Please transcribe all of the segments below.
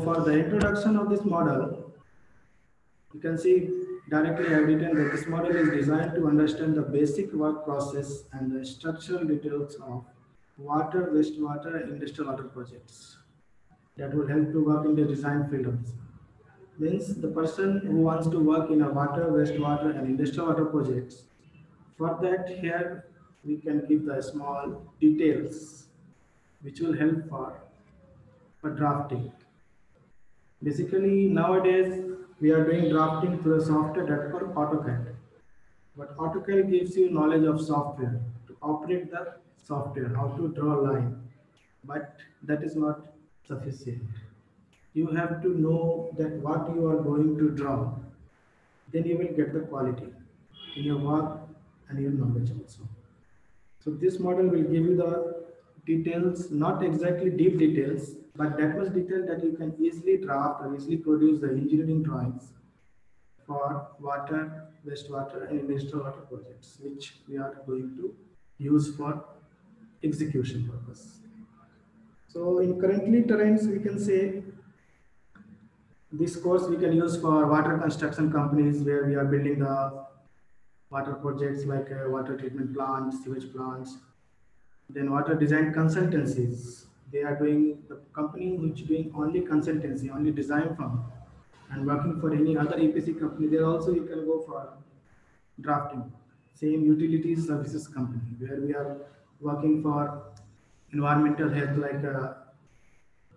for the introduction of this model, you can see directly I have written that this model is designed to understand the basic work process and the structural details of water, wastewater, and industrial water projects that will help to work in the design field of this. Means the person who wants to work in a water, wastewater, and industrial water projects. For that, here we can give the small details which will help for drafting. Basically, nowadays we are doing drafting through a software that called AutoCAD. But AutoCAD gives you knowledge of software to operate the software, how to draw a line. But that is not sufficient. You have to know that what you are going to draw. Then you will get the quality in your work and your knowledge also. So this model will give you the details, not exactly deep details, but that much detail that you can easily draft or easily produce the engineering drawings for water, wastewater, and industrial water projects, which we are going to use for execution purpose. So in currently terrains, we can say this course we can use for water construction companies where we are building the water projects like water treatment plants, sewage plants. Then water design consultancies. They are doing the company which doing only consultancy, only design firm, and working for any other EPC company. There also you can go for drafting. Same utilities services company where we are working for environmental health like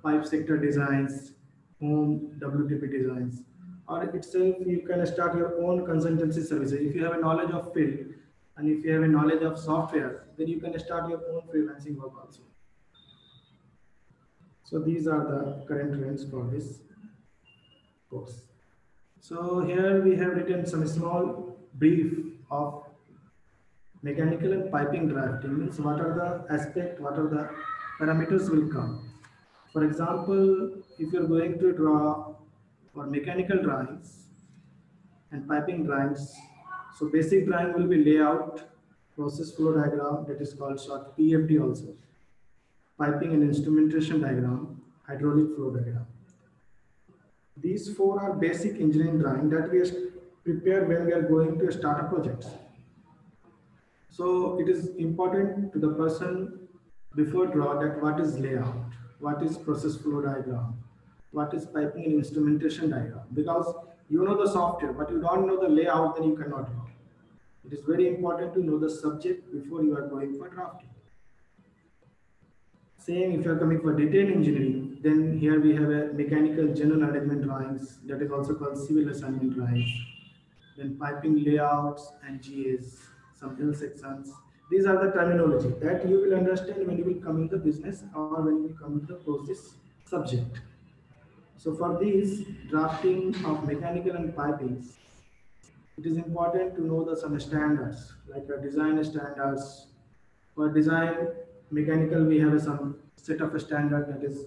pipe sector designs, home WTP designs, or itself you can start your own consultancy services. If you have a knowledge of field and if you have a knowledge of software, then you can start your own freelancing work also. So these are the current trends for this course. So here we have written some small brief of mechanical and piping drafting. Means what are the aspect, what are the parameters will come. For example, if you're going to draw for mechanical drawings and piping drawings, so basic drawing will be layout, process flow diagram, that is called short PFD also, piping and instrumentation diagram, hydraulic flow diagram. These four are basic engineering drawing that we prepare when we are going to start a project. So it is important to the person before draw that what is layout, what is process flow diagram, what is piping and instrumentation diagram. Because you know the software, but you don't know the layout, then you cannot draw. It is very important to know the subject before you are going for drafting. Same if you are coming for detail engineering, then here we have a mechanical general arrangement drawings, that is also called civil assignment drawings. Then piping layouts and GAs, some hill sections. These are the terminology that you will understand when you will come in the business or when you will come in the process subject. So for these drafting of mechanical and pipings, it is important to know the some standards like design standards. For design mechanical, we have some set of standard, that is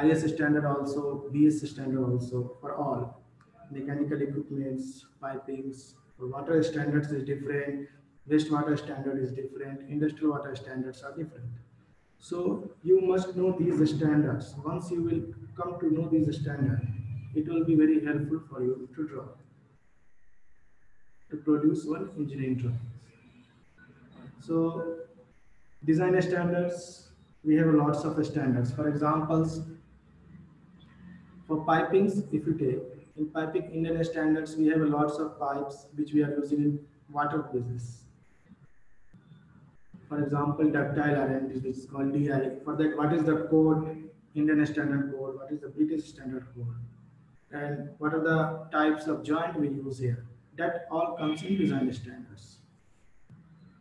IS standard also, BS standard also for all mechanical equipments, pipings. For water standards is different, wastewater standard is different, industrial water standards are different. So you must know these standards. Once you will come to know these standards, it will be very helpful for you to draw, to produce one engineering drawing. So design standards, we have lots of standards. For examples, for pipings, if you take in piping Indian standards, we have lots of pipes which we are using in water business. For example, ductile iron, this is called DI. For that, what is the code, Indian standard code, what is the British standard code, and what are the types of joint we use here. That all comes in design standards.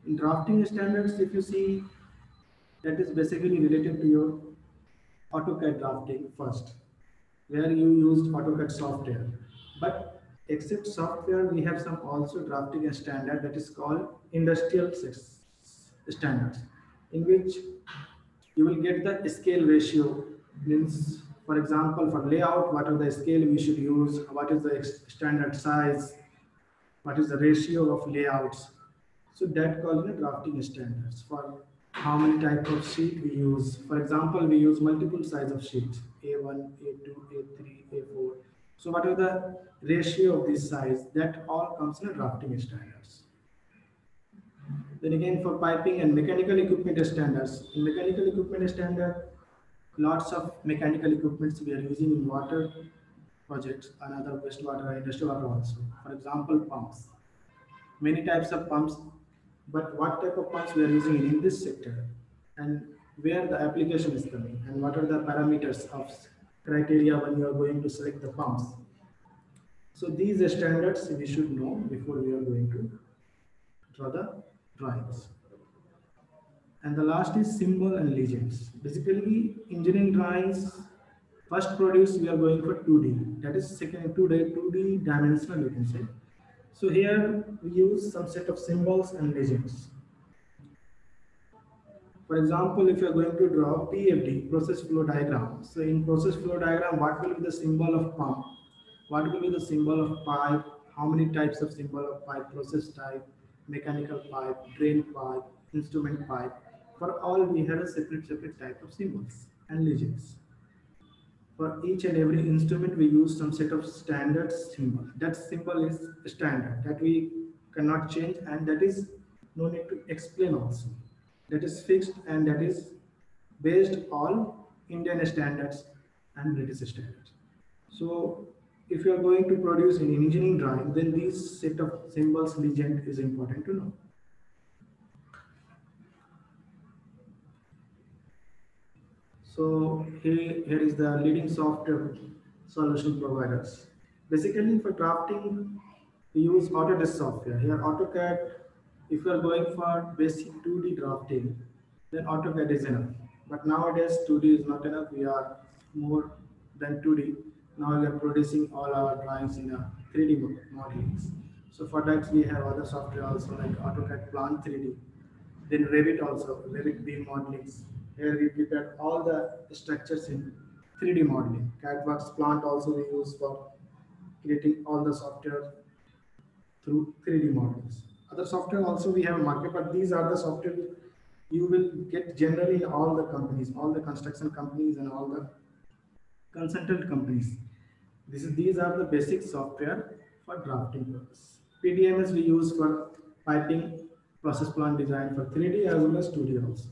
In drafting standards, if you see, that is basically related to your AutoCAD drafting first, where you used AutoCAD software. But except software, we have some also drafting a standard that is called industrial standards, in which you will get the scale ratio. Means, for example, for layout, what are the scale we should use, what is the standard size, what is the ratio of layouts. So that called the drafting standards. For how many type of sheet we use. For example, we use multiple size of sheets, A1, A2, A3, A4. So what are the ratio of this size? That all comes in drafting standards. Then again for piping and mechanical equipment standards. In mechanical equipment standard, lots of mechanical equipments we are using in water projects and other wastewater and industrial water also. For example, pumps. Many types of pumps, but what type of pumps we are using in this sector and where the application is coming and what are the parameters of criteria when you are going to select the pumps. So these standards we should know before we are going to draw the drawings. And the last is symbol and legends. Basically, engineering drawings first produce we are going for 2D. That is second 2D dimensional you can say. So here we use some set of symbols and legends. For example, if you are going to draw PFD, process flow diagram. So in process flow diagram, what will be the symbol of pump? What will be the symbol of pipe? How many types of symbol of pipe? Process type, mechanical pipe, drain pipe, instrument pipe. For all, we have a separate type of symbols and legends. For each and every instrument, we use some set of standard symbol. That symbol is standard that we cannot change, and that is no need to explain also. That is fixed and that is based on Indian standards and British standards. So if you are going to produce an engineering drawing, then these set of symbols legend is important to know. So here is the leading software solution providers. Basically for drafting, we use Autodesk software. Here AutoCAD, if you are going for basic 2D drafting, then AutoCAD is enough. But nowadays 2D is not enough. We are more than 2D. Now we are producing all our drawings in a 3D modelings. So for that we have other software also like AutoCAD Plant 3D. Then Revit also, Revit beam modelings. Here we prepare all the structures in 3D modeling. CADWorks Plant also we use for creating all the software through 3D models. Other software also we have market, but these are the software you will get generally in all the companies, all the construction companies and all the consultant companies. These are the basic software for drafting purpose. PDMS we use for piping, process plant design for 3D as well as 2D also.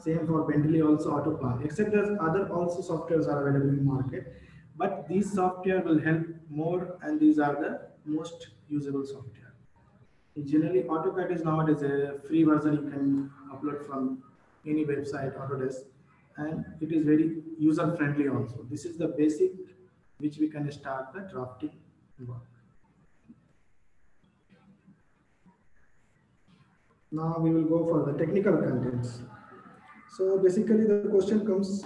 Same for Bentley also AutoPlan, except that other also softwares are available in market. But these software will help more and these are the most usable software. Generally, AutoCAD is nowadays a free version you can upload from any website, Autodesk, and it is very user friendly also. This is the basic which we can start the drafting work. Now we will go for the technical contents. So basically the question comes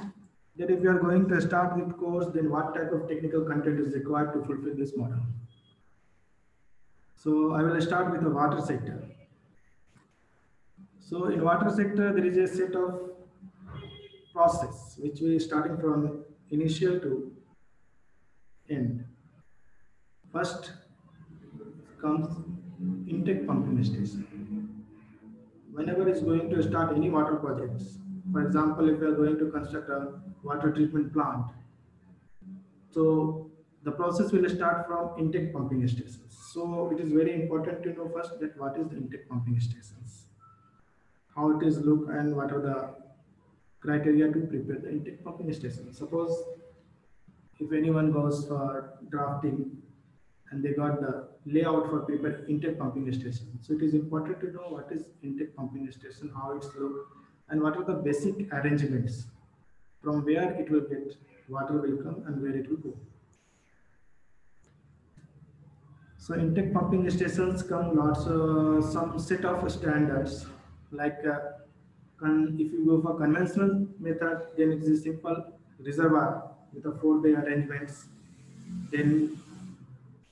that if you are going to start with course, then what type of technical content is required to fulfill this model? So I will start with the water sector. So in water sector, there is a set of process which we starting from initial to end. First comes intake pumping station. Whenever it's going to start any water projects, for example, if you are going to construct a water treatment plant, so the process will start from intake pumping stations. So it is very important to know first that what is the intake pumping stations, how it is look, and what are the criteria to prepare the intake pumping station. Suppose if anyone goes for drafting and they got the layout for prepare intake pumping station. So it is important to know what is intake pumping station, how it's look, and what are the basic arrangements from where it will get water will come and where it will go. So intake pumping stations come lots some set of standards like if you go for conventional method, then it is a simple reservoir with a 4-bay arrangements. Then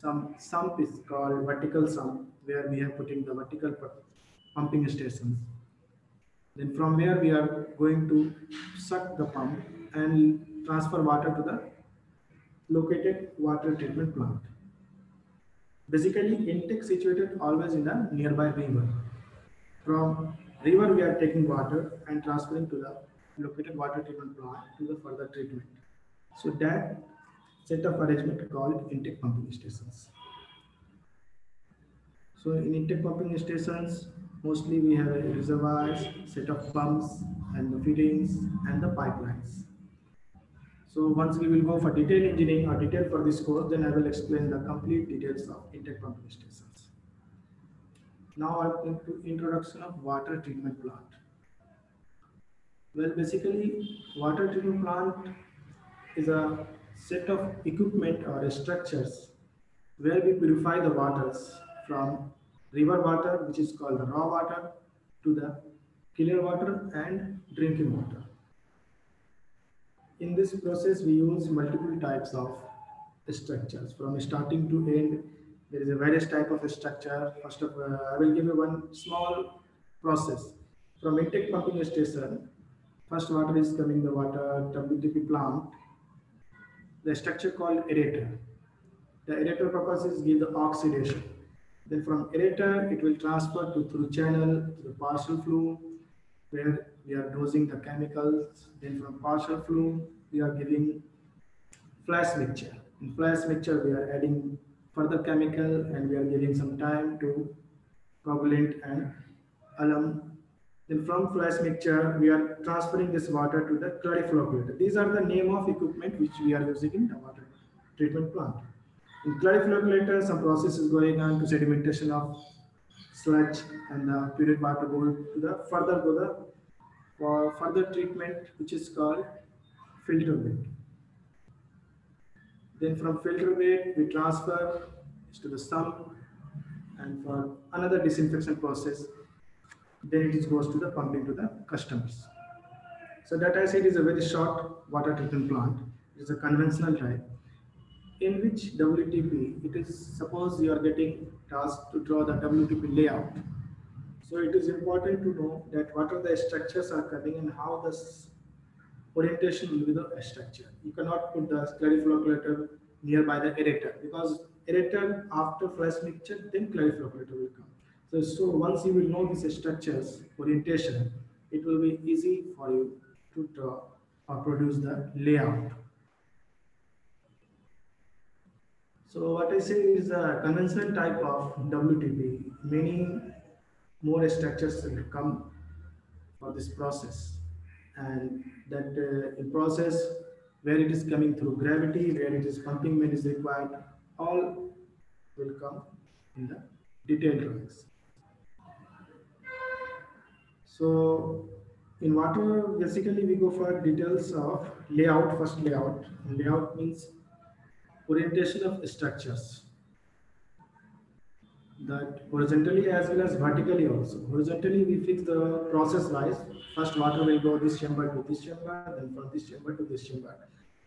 some sump is called vertical sump where we are putting the vertical pumping stations. Then from where we are going to suck the pump and transfer water to the located water treatment plant. Basically, intake situated always in a nearby river. From river we are taking water and transferring to the located water treatment plant to the further treatment. So that set of arrangement called intake pumping stations. So in intake pumping stations, mostly we have a reservoirs, set of pumps and the fittings and the pipelines. So once we will go for detailed engineering or detail for this course, then I will explain the complete details of intake pumping stations. Now I'm into introduction of water treatment plant. Well, basically, water treatment plant is a set of equipment or structures where we purify the waters from river water, which is called the raw water, to the clear water and drinking water. In this process, we use multiple types of structures from starting to end. There is a various type of structure. First of all, I will give you one small process. From intake pumping station, first water is coming the water WTP plant. The structure called aerator. The aerator purpose is give the oxidation. Then from aerator, it will transfer to through channel to the partial flow, where we are dosing the chemicals. Then from partial flow, we are giving flash mixture. In flash mixture, we are adding further chemical and we are giving some time to coagulant and alum. Then from flash mixture, we are transferring this water to the clariflow. These are the name of equipment which we are using in the water treatment plant. In clariflow, some process is going on to sedimentation of sludge and the purified water go to the further go the for further treatment which is called filter bed. Then from filter bed we transfer to the sump and for another disinfection process. Then it goes to the pumping to the customers. So that I said is a very short water treatment plant. It is a conventional type in which WTP, it is suppose you are getting tasked to draw the WTP layout. So it is important to know that what are the structures are coming and how this orientation will be the structure. You cannot put the clariflow nearby the aerator because aerator after flash mixture, then clariflow will come. So once you will know these structures orientation, it will be easy for you to draw or produce the layout. So what I say is a conventional type of WTP. Many more structures will come for this process, and that in process where it is coming through gravity, where it is pumping when is required, all will come in the detailed drawings. So in water, basically we go for details of layout. First layout. Layout means orientation of structures, that horizontally as well as vertically also. Horizontally we fix the process wise. First water will go this chamber to this chamber, then from this chamber to this chamber.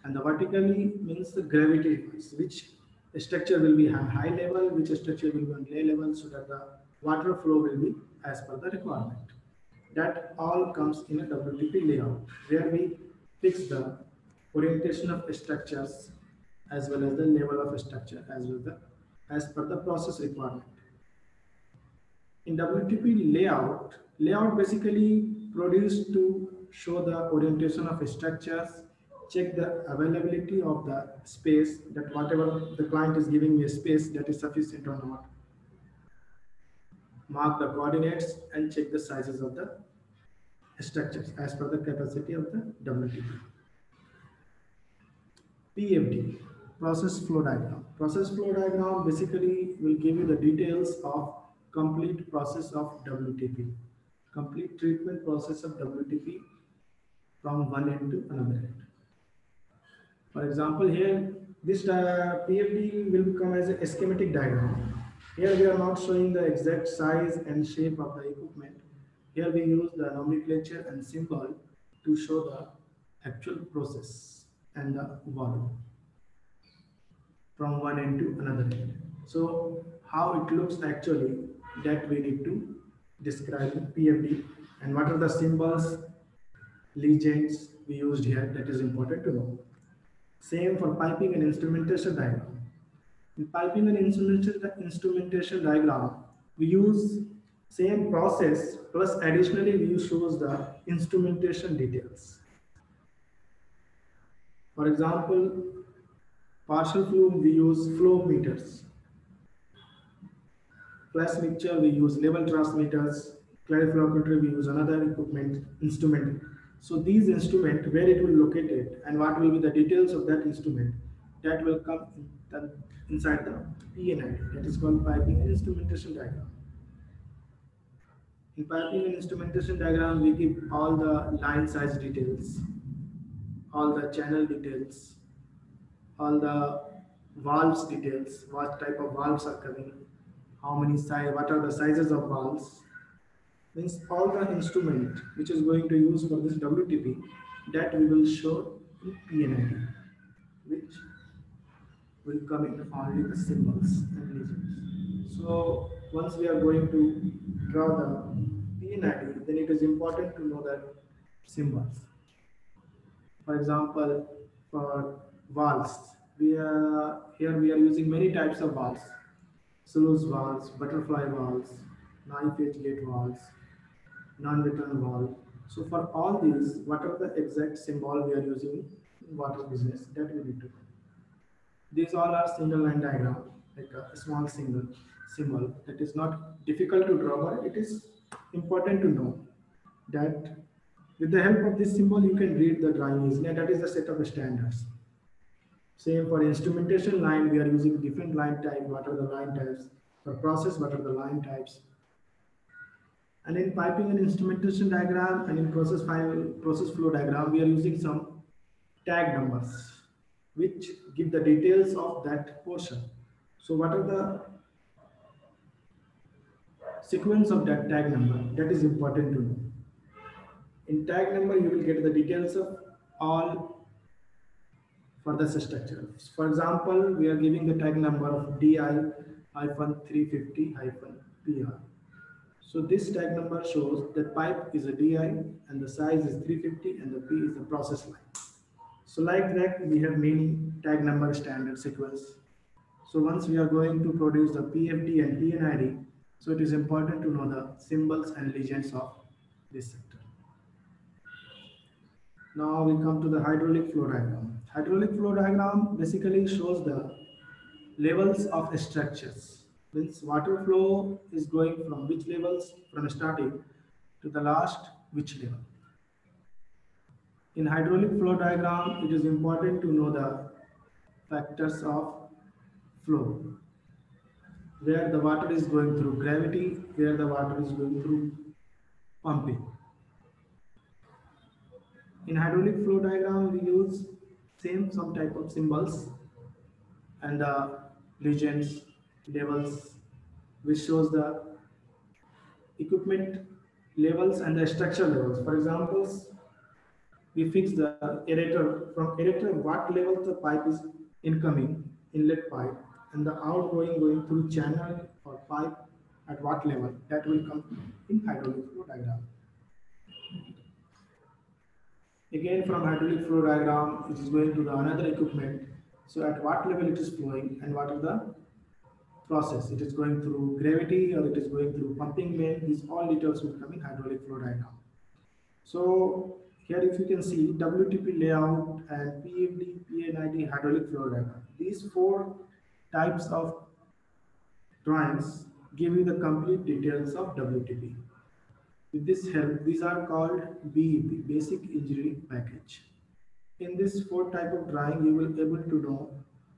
And the vertically means the gravity wise, which structure will be on high level, which structure will be on low level, so that the water flow will be as per the requirement. That all comes in a WTP layout, where we fix the orientation of structures as well as the level of structure as per the process requirement. In WTP layout basically produced to show the orientation of structures, check the availability of the space, that whatever the client is giving me a space that is sufficient or not. Mark the coordinates and check the sizes of the structures as per the capacity of the WTP. PFD, process flow diagram. Process flow diagram basically will give you the details of complete process of WTP, complete treatment process of WTP from one end to another end. For example, here this PFD will come as a schematic diagram. Here we are not showing the exact size and shape of the equipment. Here we use the nomenclature and symbol to show the actual process and the volume from one end to another end. So how it looks actually, that we need to describe in PFD, and what are the symbols, legends we used here, that is important to know. Same for piping and instrumentation diagram. In piping and instrumentation diagram, we use Same process plus additionally we shows the instrumentation details. For example, partial flow we use flow meters. Class mixture we use level transmitters. Clarifier we use another equipment instrument. So these instrument where it will located and what will be the details of that instrument that will come inside the PNID, that is called piping and instrumentation diagram. In piping and instrumentation diagram, we give all the line size details, all the channel details, all the valves details, what type of valves are coming, how many size, what are the sizes of valves. Means all the instrument which is going to use for this WTP that we will show in PNID, which will come in only the symbols and legends. So once we are going to draw the PNID, then it is important to know that symbols. For example, for valves, here we are using many types of valves: sluice valves, butterfly valves, knife edge gate valves, non-return valve. So for all these, what are the exact symbol we are using in water business that we need to know. These all are single line diagram, like a small single symbol that is not difficult to draw, but it is important to know that with the help of this symbol you can read the drawing easily, and that is the set of standards. Same for instrumentation line, we are using different line type. What are the line types? For process, what are the line types? And in piping and instrumentation diagram and in process flow diagram, we are using some tag numbers which give the details of that portion. So what are the sequence of that tag number? That is important to know. In tag number, you will get the details of all for the structure. For example, we are giving the tag number of DI-350-PR. So this tag number shows that pipe is a DI and the size is 350 and the P is the process line. So like that, we have many tag number standard sequence. So once we are going to produce the PFD and PNID, so it is important to know the symbols and legends of this sector. Now we come to the hydraulic flow diagram. Hydraulic flow diagram basically shows the levels of structures. Means water flow is going from which levels, from starting to the last which level. In hydraulic flow diagram, it is important to know the factors of flow, where the water is going through gravity, where the water is going through pumping. In hydraulic flow diagram, we use some type of symbols and the legends, levels, which shows the equipment levels and the structure levels. For example, we fix the aerator. From aerator, what level the pipe is incoming, inlet pipe, and the outgoing going through channel or pipe at what level, that will come in hydraulic flow diagram. Again, from hydraulic flow diagram, it is going to the another equipment. So at what level it is flowing and what is the process. It is going through gravity or it is going through pumping main. These all details will come in hydraulic flow diagram. So here if you can see WTP layout and PFD, PNID hydraulic flow diagram. These four types of drawings give you the complete details of WTP. With this help, these are called BEP, Basic Engineering Package. In this four type of drawing, you will be able to know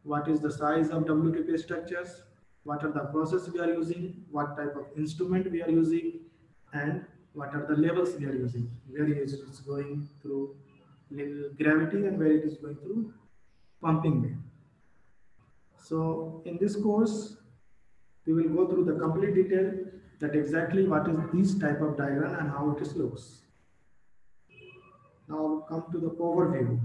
what is the size of WTP structures, what are the process we are using, what type of instrument we are using, and what are the levels we are using, where it is going through gravity and where it is going through pumping way. So in this course, we will go through the complete detail that exactly what is this type of diagram and how it looks. Now come to the overview.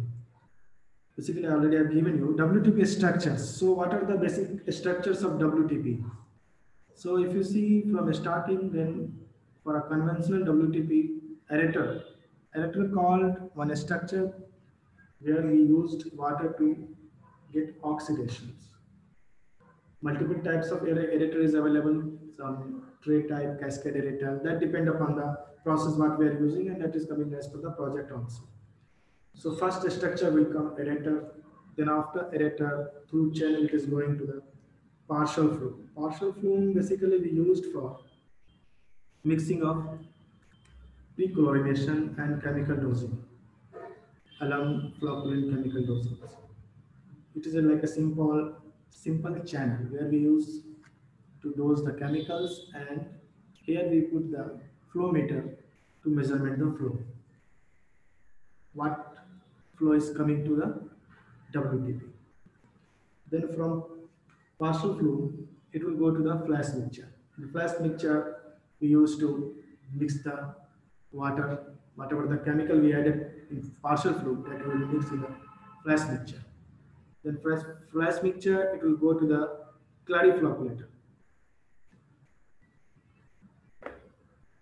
Basically, already I have given you WTP structures. So what are the basic structures of WTP? So if you see from starting, then for a conventional WTP aerator called one structure where we used water to get oxidations. Multiple types of aerator is available. Some tray type, cascade that depend upon the process what we are using, and that is coming as per the project also. So first structure will come aerator, then after aerator through channel it is going to the partial flow. Partial flow basically we used for mixing of pre-chlorination and chemical dosing, alum flocculant chemical dosing. It is like a simple channel where we use to dose the chemicals, and here we put the flow meter to measurement the flow. What flow is coming to the WTP. Then from partial flow, it will go to the flash mixture. The flash mixture we use to mix the water, whatever the chemical we added in partial flow, that will mix in the flash mixture. Then flash mixture, it will go to the clariflocculator.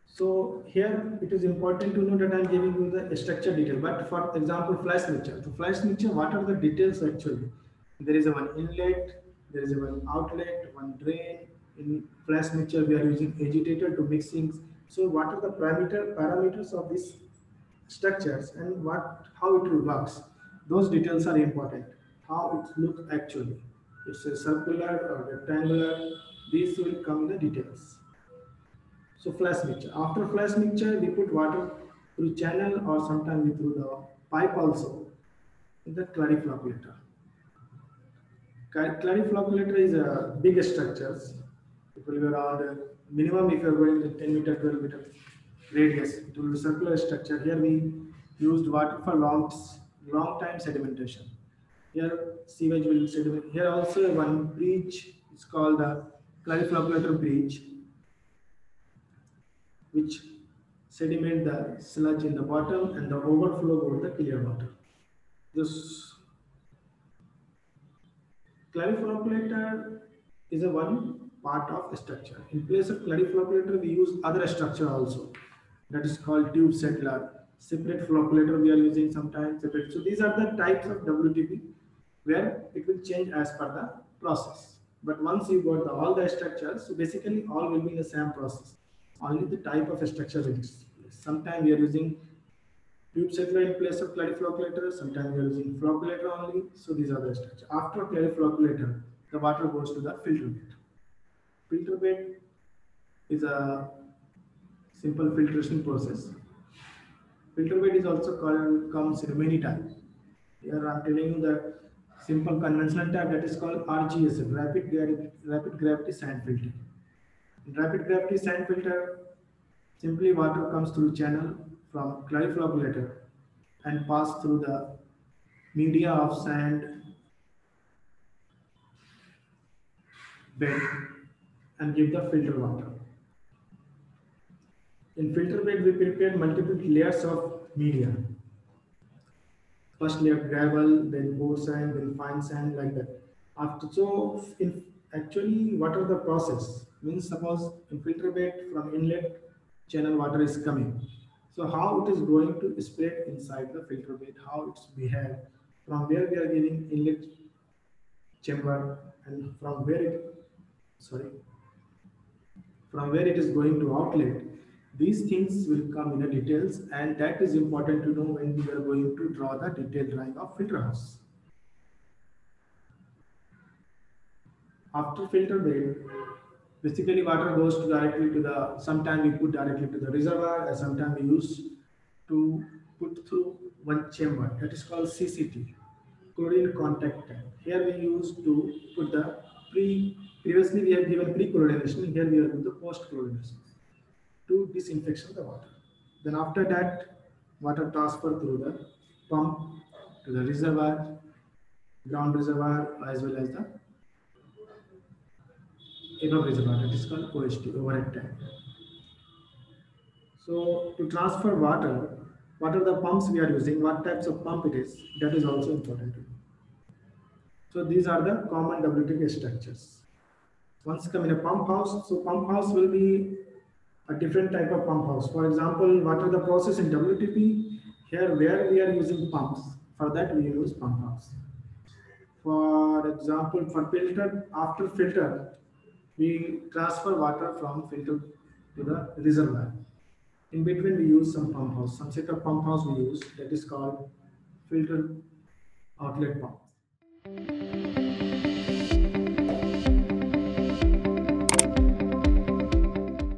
So here it is important to know that I am giving you the structure detail. But for example, flash mixture. So flash mixture, what are the details actually? There is a one inlet, there is a one outlet, one drain. In flash mixture, we are using agitator to mix things. So what are the parameters of these structures and how it will works? Those details are important. How it looks actually. It's a circular or rectangular. These will come in the details. So flash mixture. After flash mixture, we put water through channel or sometimes we through the pipe also in the clariflocculator. Clariflocculator is a big structures. It will be around minimum if you are going to 10 meter, 12 meter radius. It will be circular structure. Here we used water for long time sedimentation. Here sewage will sediment. Here also one breach is called the clariflocculator breach, which sediment the sludge in the bottom and the overflow over the clear water. This clariflocculator is a one part of structure. In place of clariflocculator, we use other structure also. That is called tube settler. Separate flocculator we are using sometimes separate. So these are the types of WTP where it will change as per the process. But once you got all the structures, so basically all will be in the same process. Only the type of structure will be. Sometimes we are using tube settler in place of clariflocculator, sometimes we are using flocculator only. So these are the structure. After clariflocculator, the water goes to the filter bed. Filter bed is a simple filtration process. Filter bed is also comes in many types. Here I am telling you the simple conventional type, that is called RGSF, rapid gravity sand filter. In rapid gravity sand filter, simply water comes through channel from clariflocculator and pass through the media of sand bed and give the filter water. In filter bed, we prepare multiple layers of media. First layer gravel, then coarse sand, then fine sand, like that. Actually, what are the process? Means suppose in filter bed from inlet channel water is coming. So how it is going to spread inside the filter bed, how it's behave, from where we are giving inlet chamber and from where it is going to outlet. These things will come in the details, and that is important to know when we are going to draw the detailed drawing of filter house. After filter bed, basically water goes directly to the, sometimes we put directly to the reservoir, and sometimes we use to put through one chamber, that is called CCT, chlorine contact tank. Here we use to put the previously we have given pre-chlorination, here we are doing the post-chlorination to disinfection the water. Then after that, water transfer through the pump to the reservoir, ground reservoir, as well as the above reservoir, that is called OHT, overhead tank. So to transfer water, what are the pumps we are using, what types of pump it is, that is also important to know. So these are the common WTP structures. Once come in a pump house, so pump house will be a different type of pump house. For example, what are the process in WTP? Here where we are using pumps, for that we use pump house. For example, for filter, after filter, We transfer water from filter to the reservoir. In between, we use some pump house, some set of pump house we use that is called filter outlet pump.